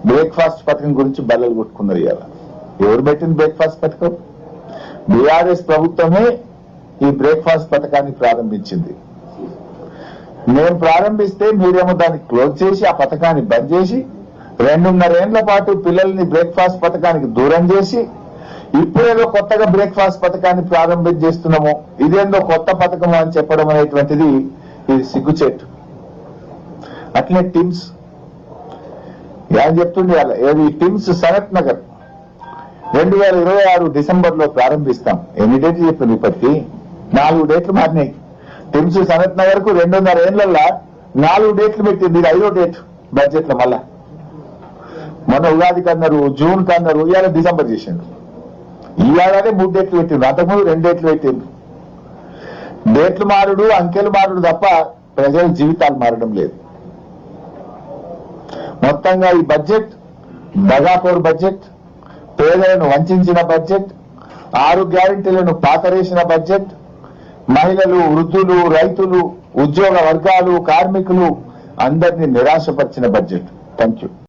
Breakfast పథకం గురించి బల్లలు కొట్టుకున్నారు. ఇవాళ ఎవరు పెట్టింది బ్రేక్ఫాస్ట్ పథకం? బీఆర్ఎస్ ప్రభుత్వమే ఈ బ్రేక్ఫాస్ట్ పథకాన్ని ప్రారంభించింది. మేము ప్రారంభిస్తే మీరేమో దాన్ని క్లోజ్ చేసి ఆ పథకాన్ని బంద్ చేసి 2.5 ఏళ్ల పాటు పిల్లల్ని బ్రేక్ఫాస్ట్ పథకానికి దూరం చేసి ఇప్పుడేదో కొత్తగా బ్రేక్ఫాస్ట్ పథకాన్ని ప్రారంభం చేస్తున్నాము, ఇదేందో కొత్త పథకం అని చెప్పడం అనేటువంటిది ఇది సిగ్గుచేటు. అట్లే టిమ్స్ ఏం చెప్తుండే ఏది టిమ్స్ సనత్ నగర్ 2026 డిసెంబర్లో ప్రారంభిస్తాం. ఎన్ని డేట్లు చెప్పింది? ఇప్పటికి 4 డేట్లు మారినాయి. టిమ్స్ సనత్ నగర్ కు 2.5 ఏళ్లలో 4 డేట్లు పెట్టింది. ఇది 5వ డేట్ బడ్జెట్ లో. మళ్ళా మొన్న ఉగాది కన్నారు, జూన్ కన్నారు, ఇవాళ డిసెంబర్ చేసిండు. ఈ ఏడాది 3 డేట్లు పెట్టిండు, అంతకుముందు 2 డేట్లు పెట్టిండు. డేట్లు మారుడు, అంకెలు మారుడు తప్ప ప్రజల జీవితాలు మారడం లేదు. మొత్తంగా ఈ బడ్జెట్ దగాకోర్ బడ్జెట్, పేదలను వంచిన బడ్జెట్, 6 గ్యారెంటీలను పాతరేసిన బడ్జెట్, మహిళలు, వృద్ధులు, రైతులు, ఉద్యోగ వర్గాలు, కార్మికులు అందరినీ నిరాశపరిచిన బడ్జెట్. Thank you.